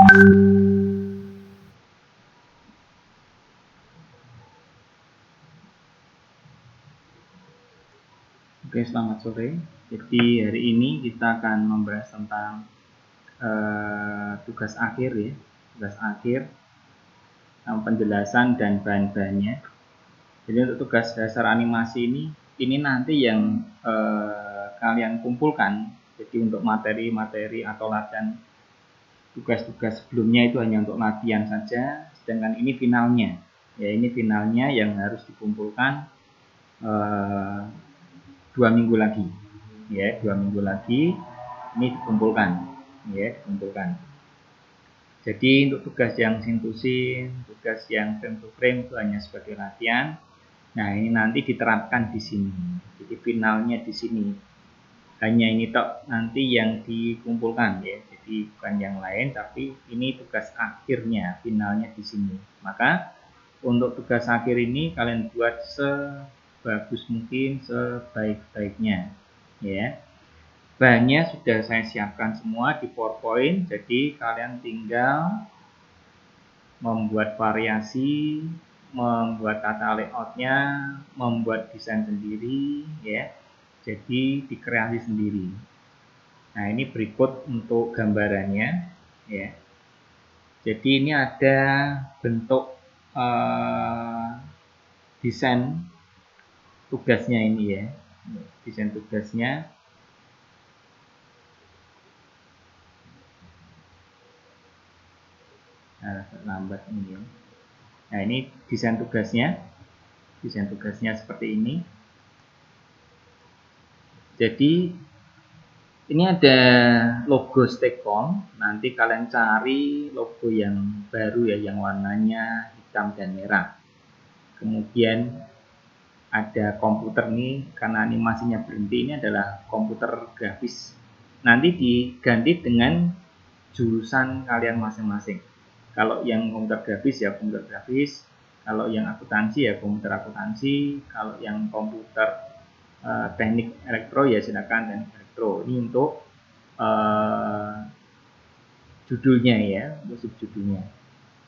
Oke, selamat sore. Jadi hari ini kita akan membahas tentang tugas akhir ya, tugas akhir, penjelasan dan bahan-bahannya. Jadi untuk tugas dasar animasi ini nanti yang kalian kumpulkan. Jadi untuk materi-materi atau latihan tugas-tugas sebelumnya itu hanya untuk latihan saja, sedangkan ini finalnya. Ya, ini finalnya yang harus dikumpulkan 2 minggu lagi. Ya, 2 minggu lagi ini dikumpulkan. Ya, dikumpulkan. Jadi untuk tugas yang sintusin, tugas yang frame to frame itu hanya sebagai latihan. Nah, ini nanti diterapkan di sini. Jadi finalnya di sini. Hanya ini tok nanti yang dikumpulkan ya. Jadi bukan yang lain, tapi ini tugas akhirnya, finalnya di sini. Maka untuk tugas akhir ini kalian buat sebagus mungkin, sebaik-baiknya ya. Bahannya sudah saya siapkan semua di PowerPoint, jadi kalian tinggal membuat variasi, membuat tata layoutnya, membuat desain sendiri ya. Jadi dikreasi sendiri. Nah, ini berikut untuk gambarannya ya. Jadi ini ada bentuk desain tugasnya ini ya. Desain tugasnya. Lambat ini ya. Nah, ini desain tugasnya. Desain tugasnya seperti ini. Jadi ini ada logo Stekon. Nanti kalian cari logo yang baru ya, yang warnanya hitam dan merah. Kemudian ada komputer nih, karena animasinya berhenti, ini adalah komputer grafis. Nanti diganti dengan jurusan kalian masing-masing. Kalau yang komputer grafis ya komputer grafis, kalau yang akuntansi ya komputer akuntansi, kalau yang komputer teknik elektro ya silakan teknik elektro. Ini untuk judulnya ya, untuk subjudulnya.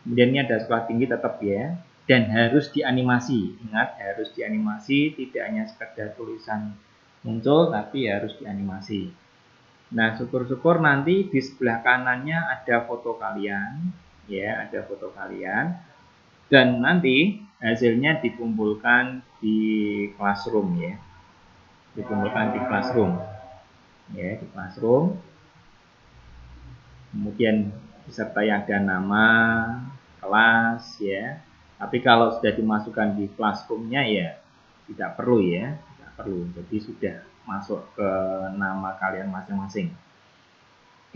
Kemudian ini ada sekolah tinggi tetap ya, dan harus dianimasi. Ingat, harus dianimasi, tidak hanya sekedar tulisan muncul, tapi harus dianimasi. Nah, syukur-syukur nanti di sebelah kanannya ada foto kalian, ya, ada foto kalian, dan nanti hasilnya dikumpulkan di classroom ya, dikumpulkan di classroom, ya, di classroom. Kemudian disertai ada nama kelas ya. Tapi kalau sudah dimasukkan di classroomnya ya tidak perlu ya, tidak perlu. Jadi sudah masuk ke nama kalian masing-masing.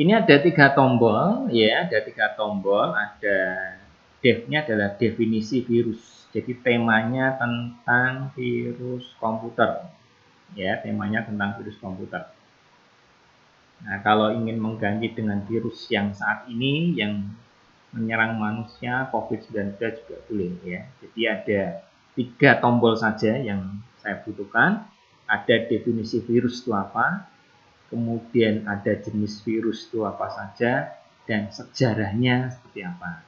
Ini ada 3 tombol ya, ada 3 tombol. Ada dev-nya adalah definisi virus. Jadi temanya tentang virus komputer. Ya, temanya tentang virus komputer. Nah, kalau ingin mengganti dengan virus yang saat ini yang menyerang manusia, COVID-19 juga boleh ya. Jadi ada 3 tombol saja yang saya butuhkan. Ada definisi virus itu apa, kemudian ada jenis virus itu apa saja, dan sejarahnya seperti apa.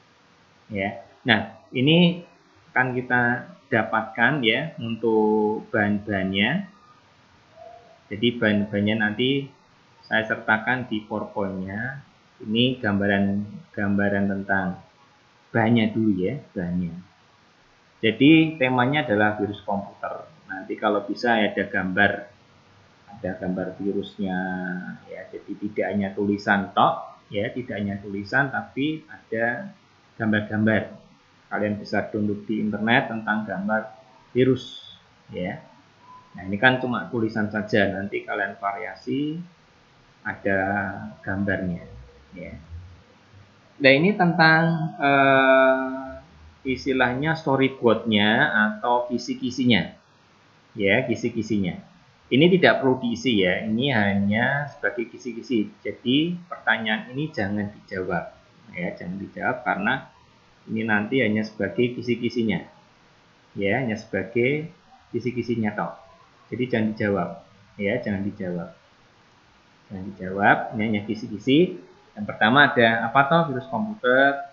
Ya. Nah, ini akan kita dapatkan ya untuk bahan-bahannya. Jadi bahan-bahannya nanti saya sertakan di PowerPoint-nya. Ini gambaran tentang bahannya dulu ya, bahannya. Jadi temanya adalah virus komputer. Nanti kalau bisa ada gambar virusnya ya. Jadi tidak hanya tulisan tok ya, tidak hanya tulisan tapi ada gambar-gambar. Kalian bisa download di internet tentang gambar virus ya. Nah, ini kan cuma tulisan saja, nanti kalian variasi ada gambarnya ya. Nah, ini tentang istilahnya storyboard-nya atau kisi-kisinya ya, kisi-kisinya. Ini tidak perlu diisi ya, ini hanya sebagai kisi-kisi. Jadi pertanyaan ini jangan dijawab ya, jangan dijawab karena ini nanti hanya sebagai kisi-kisinya ya, hanya sebagai kisi-kisinya toh. Jadi jangan dijawab ya, jangan dijawab, ini hanya kisi-kisi. Yang pertama ada apa toh virus komputer,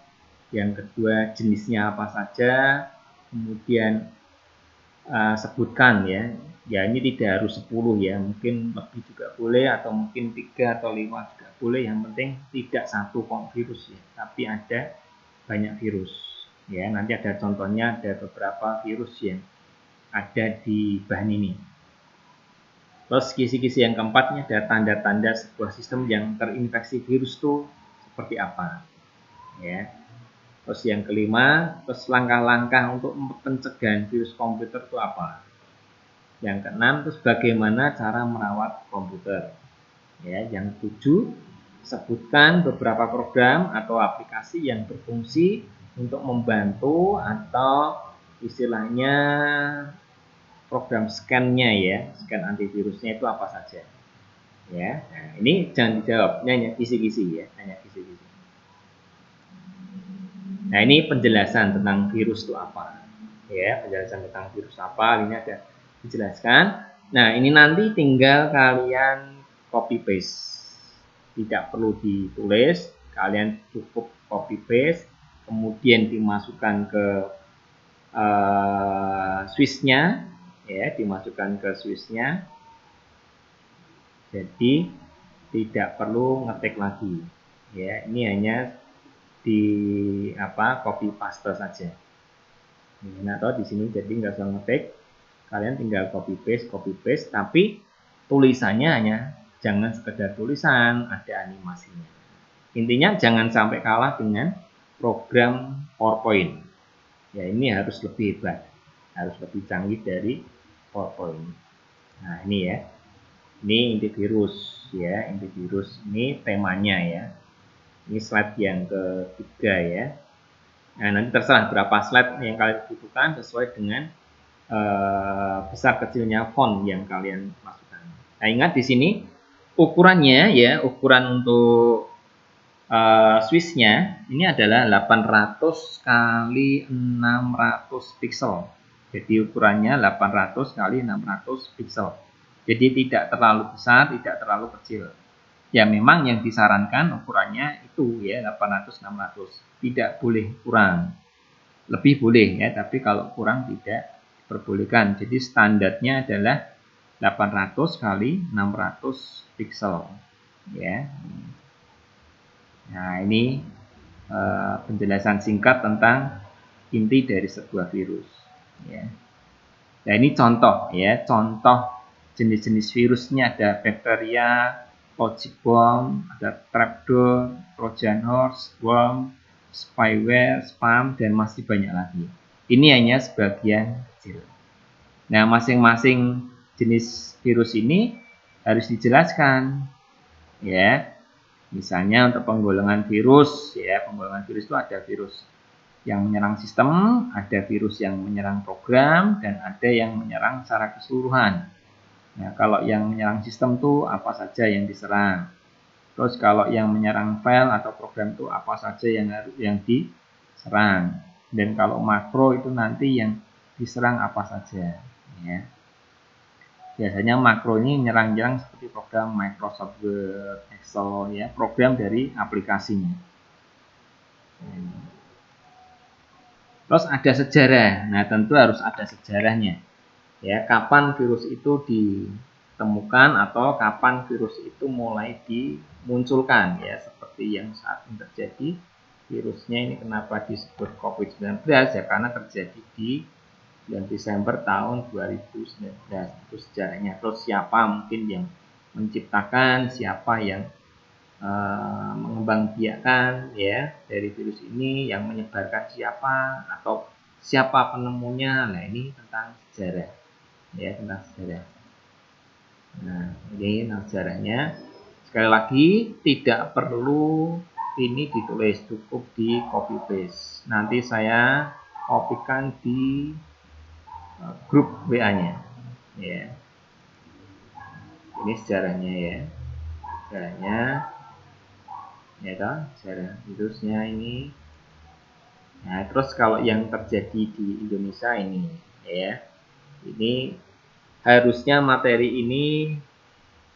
yang kedua jenisnya apa saja, kemudian sebutkan ya. Ya ini tidak harus 10 ya, mungkin lebih juga boleh atau mungkin 3 atau 5 juga boleh. Yang penting tidak satu virus ya, tapi ada banyak virus. Ya, nanti ada contohnya, ada beberapa virus yang ada di bahan ini. Terus kisi-kisi yang keempatnya ada tanda-tanda sebuah sistem yang terinfeksi virus itu seperti apa. Ya. Terus yang kelima, terus langkah-langkah untuk pencegahan virus komputer itu apa. Yang keenam, terus bagaimana cara merawat komputer. Ya, yang ketujuh, sebutkan beberapa program atau aplikasi yang berfungsi untuk membantu atau istilahnya program scan-nya ya, scan antivirusnya itu apa saja. Ya, nah, ini jangan dijawab, hanya kisi-kisi ya, hanya kisi-kisi. Nah, ini penjelasan tentang virus itu apa. Ya, penjelasan tentang virus apa, ini ada dijelaskan. Nah, ini nanti tinggal kalian copy paste. Tidak perlu ditulis, kalian cukup copy paste, kemudian dimasukkan ke switch-nya, ya, dimasukkan ke switch-nya. Jadi tidak perlu ngetik lagi. Ya, ini hanya di copy paste saja. Nah, atau di sini jadi nggak usah ngetik, kalian tinggal copy paste, tapi tulisannya hanya jangan sekedar tulisan, ada animasinya. Intinya jangan sampai kalah dengan program PowerPoint. Ya, ini harus lebih hebat, harus lebih canggih dari PowerPoint. Nah, ini ya. Ini inti virus ya, inti virus ini temanya ya. Ini slide yang ketiga ya. Nah, nanti terserah berapa slide yang kalian butuhkan sesuai dengan besar kecilnya font yang kalian masukkan. Nah, ingat di sini ukurannya ya, ukuran untuk switch-nya ini adalah 800 kali 600 pixel. Jadi ukurannya 800 kali 600 pixel. Jadi tidak terlalu besar, tidak terlalu kecil. Ya memang yang disarankan ukurannya itu ya 800-600. Tidak boleh kurang. Lebih boleh ya, tapi kalau kurang tidak diperbolehkan. Jadi standarnya adalah 800 kali 600 pixel. Ya. Nah, ini penjelasan singkat tentang inti dari sebuah virus. Ya. Nah, ini contoh ya, contoh jenis-jenis virusnya ada bakteria, logic bomb, ada trapdoor, trojan horse, worm, spyware, spam, dan masih banyak lagi. Ini hanya sebagian kecil. Nah, masing-masing jenis virus ini harus dijelaskan, ya. Misalnya untuk penggolongan virus, ya, penggolongan virus itu ada virus yang menyerang sistem, ada virus yang menyerang program, dan ada yang menyerang secara keseluruhan. Nah, kalau yang menyerang sistem itu apa saja yang diserang. Terus kalau yang menyerang file atau program itu apa saja yang diserang. Dan kalau makro itu nanti yang diserang apa saja. Ya. Biasanya makro ini nyerang-nyerang seperti program Microsoft Word, Excel, ya, program dari aplikasinya. Terus ada sejarah. Nah, tentu harus ada sejarahnya. Ya, kapan virus itu ditemukan atau kapan virus itu mulai dimunculkan ya, seperti yang saat ini terjadi. Virusnya ini kenapa disebut COVID-19 ya, karena terjadi di bulan Desember tahun 2019. Itu sejarahnya. Terus siapa mungkin yang menciptakan, siapa yang mengembangbiakkan ya dari virus ini, yang menyebarkan siapa atau siapa penemunya. Nah, ini tentang sejarah ya, tentang sejarah. Nah, ini tentang sejarahnya. Sekali lagi tidak perlu ini ditulis, cukup di copy paste. Nanti saya kopikan di grup WA-nya ya. Ini sejarahnya ya, sejarahnya ya toh, sejarah virusnya ini. Nah, terus kalau yang terjadi di Indonesia ini ya, ini harusnya materi ini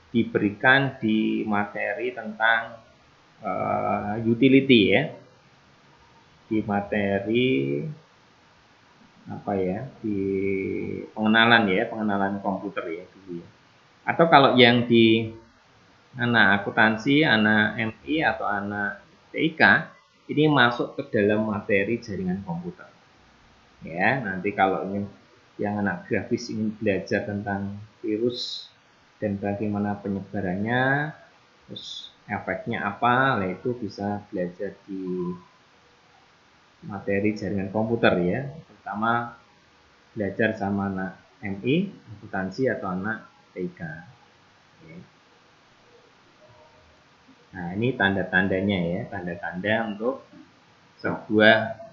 diberikan di materi tentang utility ya, di materi apa ya, di pengenalan komputer ya dulu ya. Atau kalau yang di anak akuntansi, anak MI atau anak TIK ini masuk ke dalam materi jaringan komputer. Ya, nanti kalau ingin yang anak grafis ingin belajar tentang virus dan bagaimana penyebarannya, terus efeknya apa, nah itu bisa belajar di materi jaringan komputer ya, terutama belajar sama anak MI, akuntansi atau anak TIK. Nah, ini tanda-tandanya ya, tanda-tanda untuk sebuah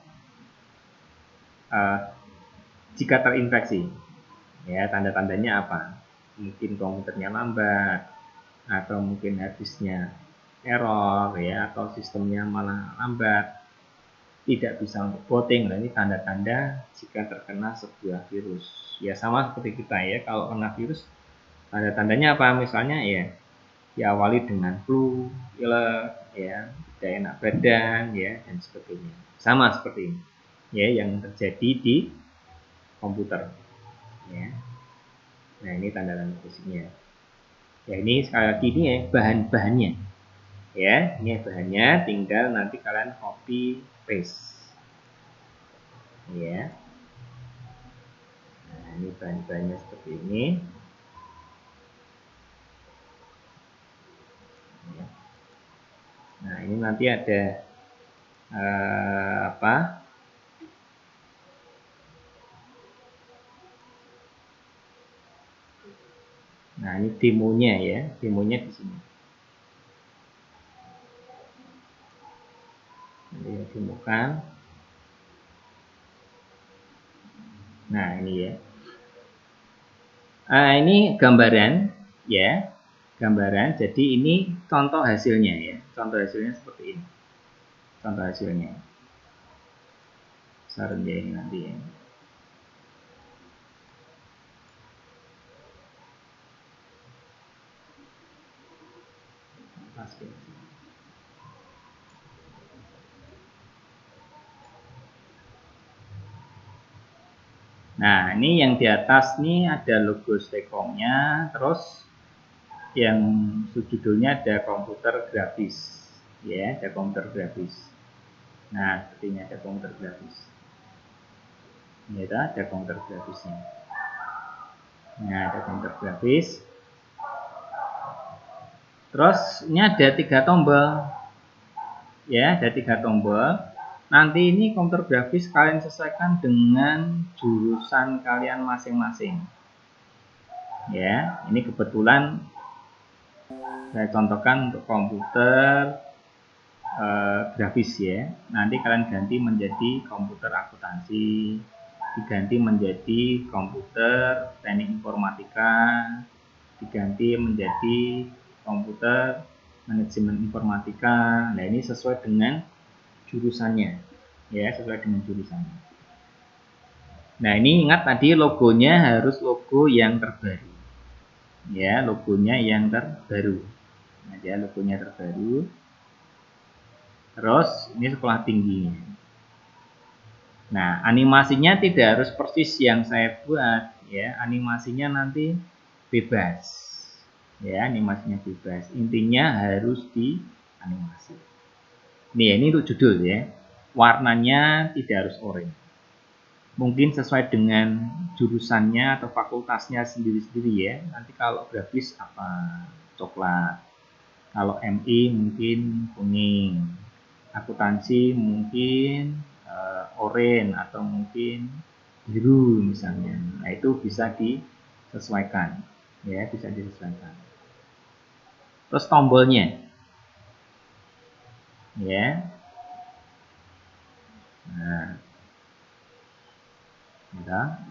jika terinfeksi. Ya, tanda-tandanya apa? Mungkin komputernya lambat, atau mungkin harddisknya error ya, atau sistemnya malah lambat, tidak bisa untuk booting. Nah, ini tanda-tanda jika terkena sebuah virus. Ya sama seperti kita ya, kalau kena virus tanda-tandanya apa? Misalnya ya diawali dengan flu, pilek, ya, tidak enak badan, ya, dan sebagainya. Sama seperti ini, ya, yang terjadi di komputer. Ya. Nah, ini tanda-tanda fisiknya. Ya, ini sekali lagi ini ya bahan-bahannya. Ya, ini bahannya, tinggal nanti kalian copy paste. Ya. Nah, ini bahan-bahannya seperti ini. Ya. Nah, ini nanti ada apa? Nah, ini demonya ya, demonya di sini. Nanti demokan. Nah, ini ya. Ini gambaran ya, gambaran. Jadi ini contoh hasilnya ya. Contoh hasilnya seperti ini. Contoh hasilnya. Saran ya ini nanti ya. Nah, ini yang di atas nih ada logo Stekomnya, terus yang judulnya ada komputer grafis, ya, ada komputer grafis. Nah, seperti ini ada komputer grafis. Ini ada komputer grafisnya. Nah, ada komputer grafis. Terus ini ada 3 tombol, ya, ada 3 tombol. Nanti ini komputer grafis kalian sesuaikan dengan jurusan kalian masing-masing. Ya, ini kebetulan saya contohkan untuk komputer grafis ya. Nanti kalian ganti menjadi komputer akuntansi, diganti menjadi komputer teknik informatika, diganti menjadi komputer manajemen informatika. Nah, ini sesuai dengan jurusannya ya, sesuai dengan jurusannya. Nah, ini ingat tadi logonya harus logo yang terbaru ya, logonya yang terbaru. Nah, ya, logonya terbaru. Terus ini sekolah tingginya. Nah, animasinya tidak harus persis yang saya buat ya, animasinya nanti bebas ya, animasinya bebas, intinya harus di animasi. Ini untuk judul ya, warnanya tidak harus oranye, mungkin sesuai dengan jurusannya atau fakultasnya sendiri-sendiri ya. Nanti kalau grafis apa, coklat, kalau MI mungkin kuning, akuntansi mungkin oranye atau mungkin biru misalnya. Nah, itu bisa disesuaikan ya, bisa disesuaikan. Terus tombolnya ya. Nah,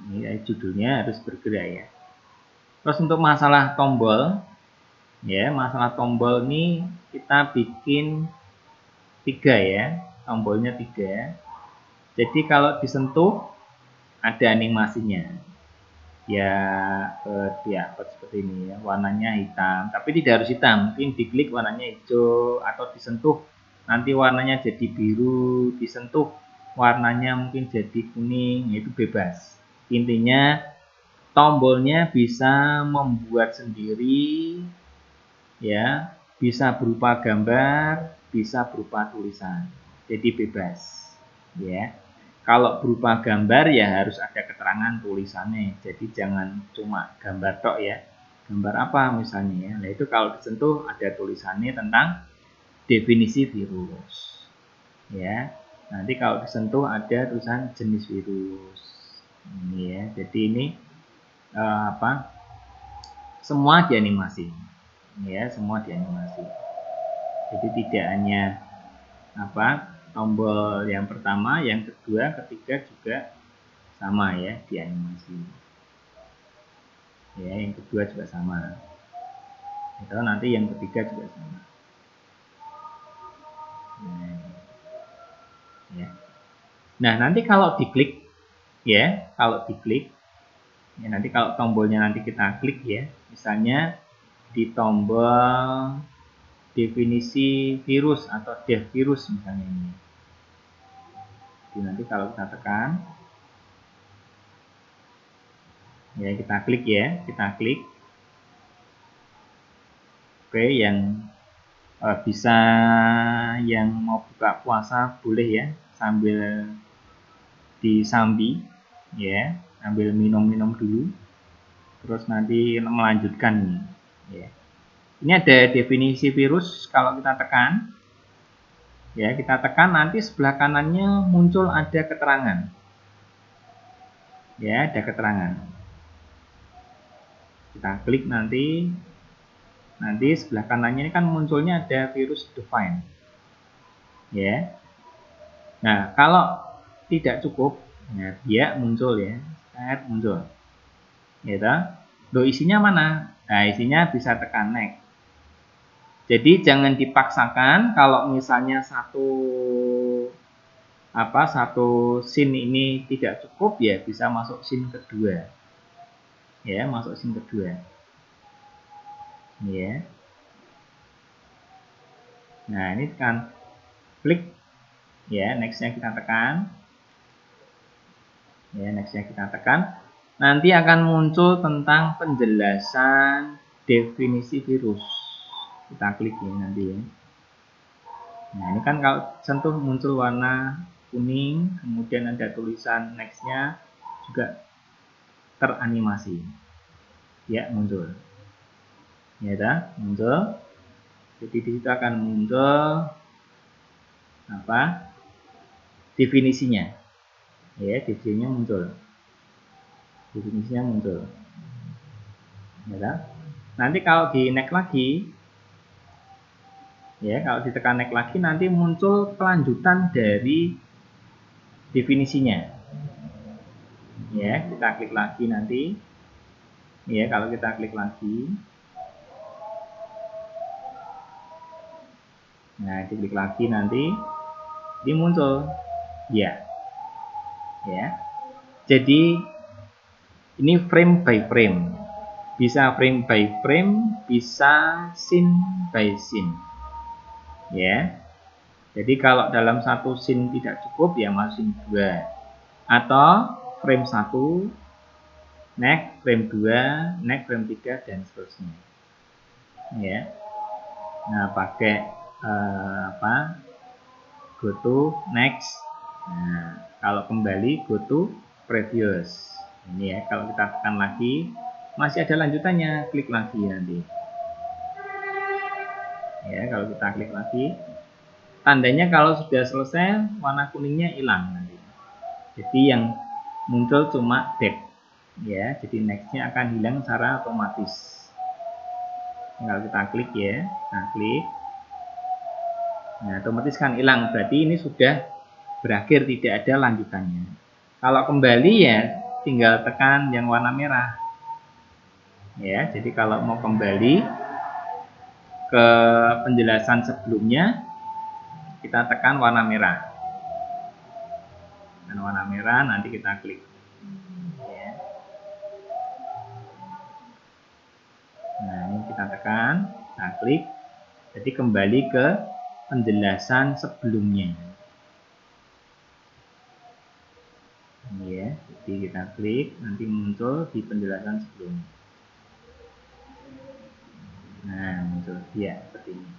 ini judulnya harus bergerak ya. Terus untuk masalah tombol ya, masalah tombol ini kita bikin 3 ya, tombolnya 3. Jadi kalau disentuh ada animasinya. ya diupload seperti ini ya, warnanya hitam, tapi tidak harus hitam, mungkin diklik warnanya hijau, atau disentuh nanti warnanya jadi biru, disentuh warnanya mungkin jadi kuning, itu bebas. Intinya tombolnya bisa membuat sendiri ya, bisa berupa gambar, bisa berupa tulisan, jadi bebas ya. Kalau berupa gambar ya harus ada keterangan tulisannya, jadi jangan cuma gambar tok ya. Gambar apa misalnya ya, nah itu kalau disentuh ada tulisannya tentang definisi virus ya. Nanti kalau disentuh ada tulisan jenis virus ini ya. Jadi ini semua dianimasi ya, semua dianimasi. Jadi tidak hanya tombol yang pertama, yang kedua, ketiga juga sama ya dianimasi. Ya, yang kedua juga sama. Itu nanti yang ketiga juga sama. Nah, nanti kalau diklik ya, nanti kalau tombolnya nanti kita klik ya, misalnya di tombol definisi virus atau dev virus misalnya ini. Jadi nanti kalau kita tekan ya, kita klik ya, oke, yang bisa yang mau buka puasa boleh ya, sambil disambi ya, sambil minum-minum dulu, terus nanti melanjutkan ya. Ini ada definisi virus, kalau kita tekan ya, nanti sebelah kanannya muncul ada keterangan ya, ada keterangan. Kita klik nanti sebelah kanannya ini kan munculnya ada virus define ya. Nah, kalau tidak cukup ya, dia muncul ya, muncul gitu. Loh, isinya mana? Nah, isinya bisa tekan next. Jadi jangan dipaksakan. Kalau misalnya satu scene ini tidak cukup ya, bisa masuk scene kedua ya, masuk scene kedua ya. Nah, ini tekan klik ya, nextnya kita tekan ya, nextnya kita tekan, nanti akan muncul tentang penjelasan definisi virus. Kita klik ya nanti ya. Nah, ini kan kalau sentuh muncul warna kuning, kemudian ada tulisan nextnya juga teranimasi ya, muncul ya, muncul. Jadi di situ akan muncul definisinya ya, definisinya muncul ya. Nanti kalau di next lagi ya, kalau ditekan next lagi nanti muncul kelanjutan dari definisinya ya. Kita klik lagi nanti ya, kalau kita klik lagi, nah diklik lagi nanti ini muncul ya. Jadi ini frame by frame, bisa frame by frame, bisa scene by scene ya. Jadi kalau dalam satu scene tidak cukup ya masuk scene 2, atau frame 1 next, frame 2 next, frame 3 dan seterusnya ya. Nah, pakai go to next. Nah, kalau kembali go to previous. Ini ya, kalau kita tekan lagi masih ada lanjutannya, klik lagi nanti ya. Kalau kita klik lagi, tandanya kalau sudah selesai warna kuningnya hilang nanti, jadi yang muncul cuma dead ya. Jadi nextnya akan hilang secara otomatis. Kalau kita klik ya, nah klik, nah otomatis kan hilang, berarti ini sudah berakhir, tidak ada lanjutannya. Kalau kembali ya tinggal tekan yang warna merah ya. Jadi kalau mau kembali ke penjelasan sebelumnya, kita tekan warna merah, dan warna merah nanti kita klik ya. Nah, ini kita tekan, kita klik. Jadi kembali ke penjelasan sebelumnya. Ini ya, jadi kita klik, nanti muncul di penjelasan sebelumnya. Nah, muncul dia seperti ini.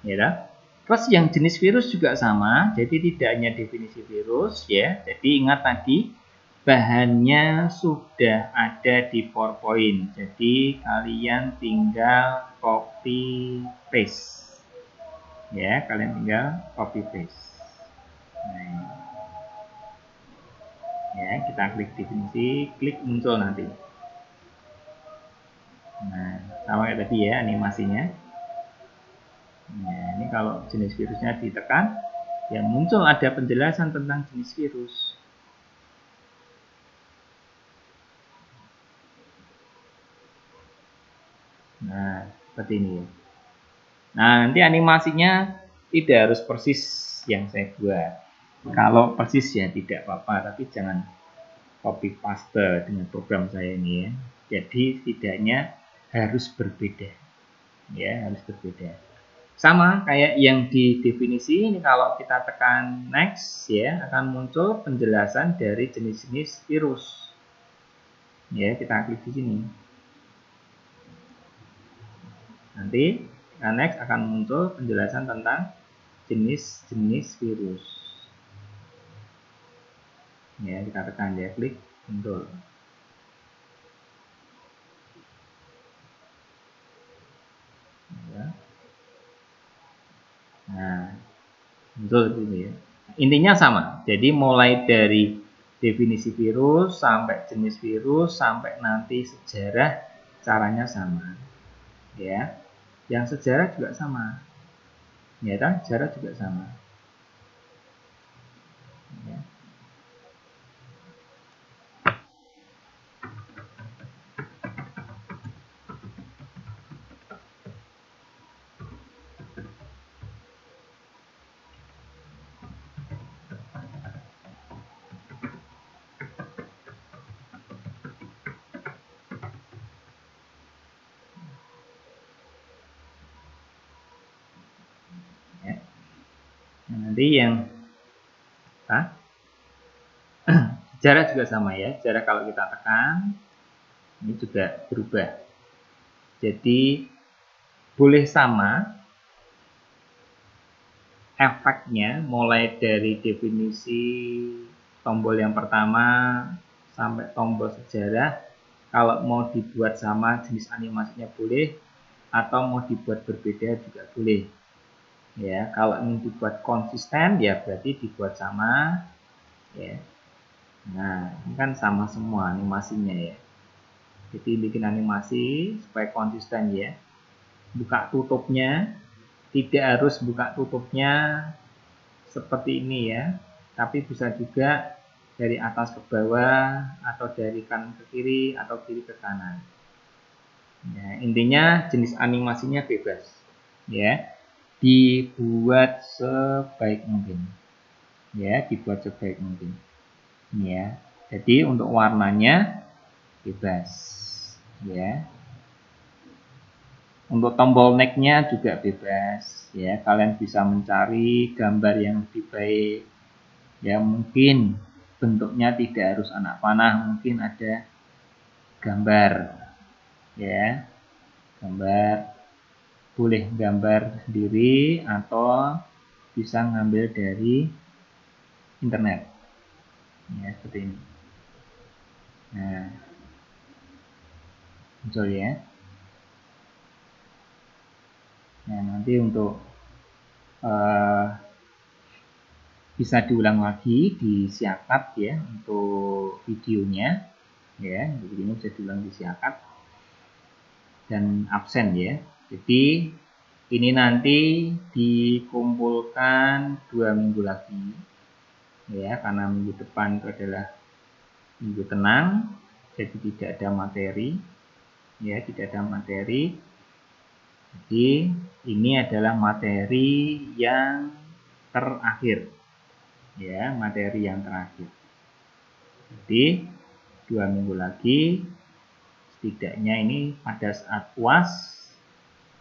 Ya, terus yang jenis virus juga sama, jadi tidak hanya definisi virus ya. Jadi ingat tadi bahannya sudah ada di PowerPoint. Jadi kalian tinggal copy paste. Ya, kalian tinggal copy paste. Nah, ya, kita klik definisi, klik muncul nanti. Nah, sama kayak tadi ya animasinya. Nah, ini kalau jenis virusnya ditekan, ya muncul ada penjelasan tentang jenis virus. Nah, seperti ini ya. Nah, nanti animasinya tidak harus persis yang saya buat. Kalau persis ya tidak apa-apa, tapi jangan copy paste dengan program saya ini ya. Jadi setidaknya harus berbeda. Ya, harus berbeda. Sama kayak yang di definisi ini, kalau kita tekan next ya akan muncul penjelasan dari jenis-jenis virus. Ya, kita klik di sini. Nanti next akan muncul penjelasan tentang jenis-jenis virus. Ya, kita tekan ya, klik muncul. Ya. Nah, muncul ini ya. Intinya sama. Jadi mulai dari definisi virus sampai jenis virus sampai nanti sejarah, caranya sama. Ya. Yang sejarah juga sama. Ya kan? Sejarah juga sama. Ya. Ya. Nah, nanti yang sejarah juga sama ya. Sejarah kalau kita tekan ini juga berubah. Jadi boleh sama efeknya mulai dari definisi tombol yang pertama sampai tombol sejarah. Kalau mau dibuat sama jenis animasinya boleh, atau mau dibuat berbeda juga boleh. Ya, kalau ingin dibuat konsisten ya berarti dibuat sama ya. Nah, ini kan sama semua animasinya ya. Jadi bikin animasi supaya konsisten ya. Buka tutupnya tidak harus buka tutupnya seperti ini ya, tapi bisa juga dari atas ke bawah atau dari kanan ke kiri atau kiri ke kanan. Ya, intinya jenis animasinya bebas ya, dibuat sebaik mungkin ya, dibuat sebaik mungkin ya. Jadi untuk warnanya bebas ya. Untuk tombol neck-nya juga bebas ya, kalian bisa mencari gambar yang lebih baik ya, mungkin bentuknya tidak harus anak panah, mungkin ada gambar ya, gambar boleh gambar sendiri atau bisa ngambil dari internet ya, seperti ini. Nah, muncul ya. Nah, nanti untuk bisa diulang lagi di siakat ya untuk videonya ya, begini bisa diulang di siakat dan absen ya. Jadi ini nanti dikumpulkan 2 minggu lagi ya, karena minggu depan itu adalah minggu tenang, jadi tidak ada materi ya, tidak ada materi. Jadi ini adalah materi yang terakhir ya, materi yang terakhir. Jadi 2 minggu lagi setidaknya ini pada saat UAS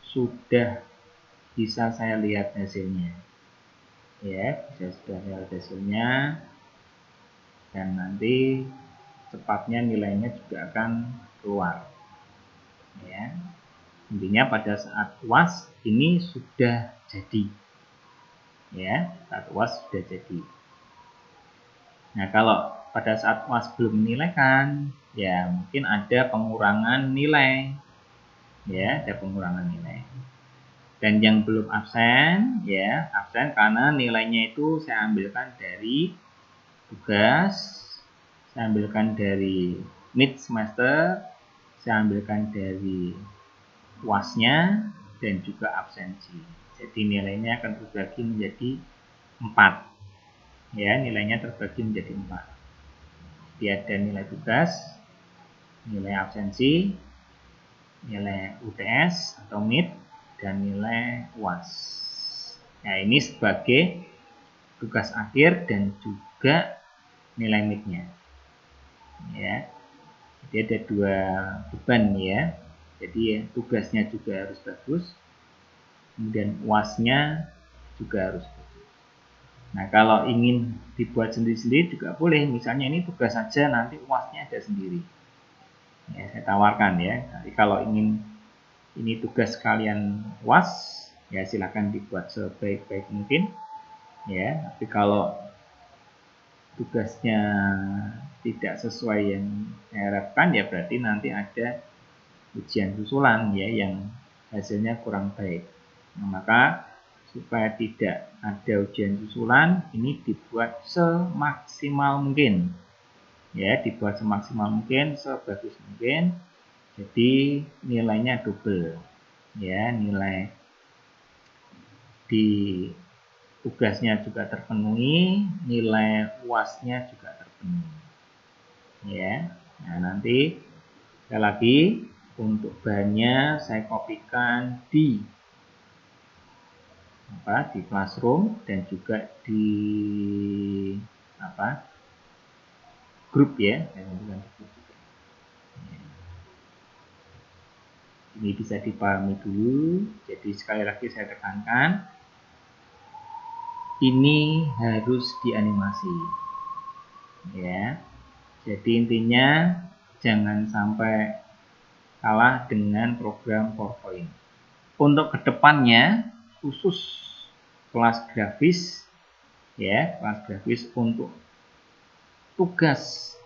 sudah bisa saya lihat hasilnya, ya, sudah lihat hasilnya, dan nanti cepatnya nilainya juga akan keluar, ya. Intinya pada saat UAS ini sudah jadi, ya, saat UAS sudah jadi. Nah, kalau pada saat UAS belum menilaikan, ya mungkin ada pengurangan nilai, ya, ada pengurangan nilai. Dan yang belum absen, ya, absen karena nilainya itu saya ambilkan dari tugas, saya ambilkan dari mid semester, saya ambilkan dari UAS-nya, dan juga absensi. Jadi nilainya akan terbagi menjadi 4. Ya, nilainya terbagi menjadi 4. Jadi ada nilai tugas, nilai absensi, nilai UTS atau mid, dan nilai UAS. Nah, ini sebagai tugas akhir dan juga nilai midnya. Ya. Jadi ada 2 beban, ya. Jadi tugasnya juga harus bagus, kemudian UAS-nya juga harus bagus. Nah, kalau ingin dibuat sendiri-sendiri juga boleh. Misalnya ini tugas saja, nanti UAS-nya ada sendiri. Ya, saya tawarkan, ya. Tapi kalau ingin ini tugas kalian UAS, ya silakan dibuat sebaik-baik mungkin, ya. Tapi kalau tugasnya tidak sesuai yang saya harapkan, ya berarti nanti ada ujian susulan, ya, yang hasilnya kurang baik. Nah, maka supaya tidak ada ujian susulan, ini dibuat semaksimal mungkin, ya, dibuat semaksimal mungkin, sebagus mungkin. Jadi nilainya double, ya, nilai di tugasnya juga terpenuhi, nilai UAS-nya juga terpenuhi, ya. Nah, nanti sekali lagi untuk bahannya saya kopikan di Classroom dan juga di grup, ya. Ini bisa dipahami dulu. Jadi sekali lagi saya tekankan, ini harus dianimasi, ya. Jadi intinya jangan sampai kalah dengan program PowerPoint. Untuk kedepannya khusus kelas grafis, ya, kelas grafis untuk tugas,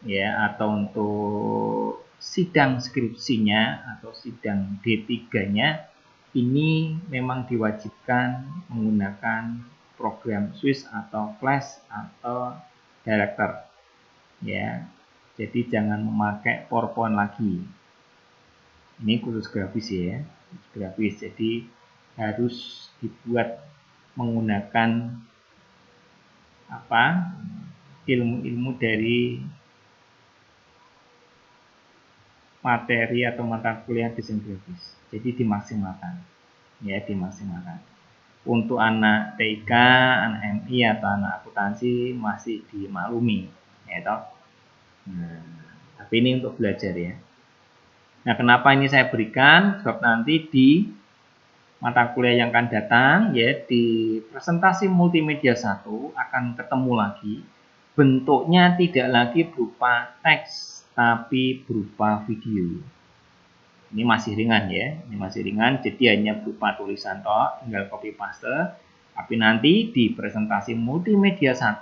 ya, atau untuk sidang skripsinya atau sidang D3-nya ini memang diwajibkan menggunakan program Swiss atau Flash atau Director, ya. Jadi jangan memakai PowerPoint lagi. Ini khusus grafis, ya, grafis. Jadi harus dibuat menggunakan ilmu-ilmu dari materi atau mata kuliah desain grafis. Jadi dimaksimalkan, ya, dimaksimalkan. Untuk anak TIK, anak MI atau anak akuntansi masih dimaklumi, ya toh. Nah, tapi ini untuk belajar, ya. Nah, kenapa ini saya berikan? Sebab nanti di mata kuliah yang akan datang, ya, di presentasi multimedia 1 akan ketemu lagi. Bentuknya tidak lagi berupa teks, tapi berupa video. Ini masih ringan, ya. Ini masih ringan, jadi hanya berupa tulisan toh, tinggal copy paste. Tapi nanti di presentasi multimedia 1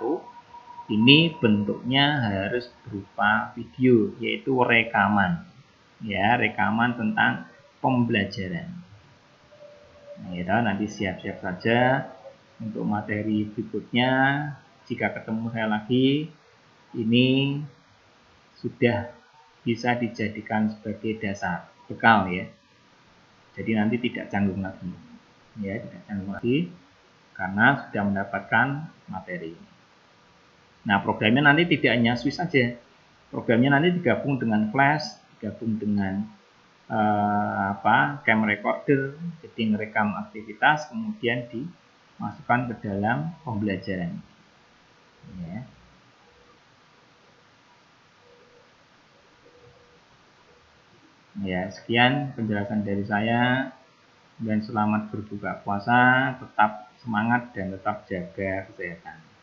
ini bentuknya harus berupa video, yaitu rekaman, ya, rekaman tentang pembelajaran. Nah, ya, nanti siap-siap saja untuk materi berikutnya. Jika ketemu saya lagi, ini sudah bisa dijadikan sebagai dasar bekal, ya. Jadi nanti tidak canggung lagi, ya, tidak canggung lagi karena sudah mendapatkan materi. Nah, programnya nanti tidak hanya Swiss saja. Programnya nanti digabung dengan Flash, digabung dengan cam recorder, jadi merekam aktivitas kemudian dimasukkan ke dalam pembelajaran, ya. Ya, sekian penjelasan dari saya dan selamat berbuka puasa, tetap semangat dan tetap jaga kesehatan.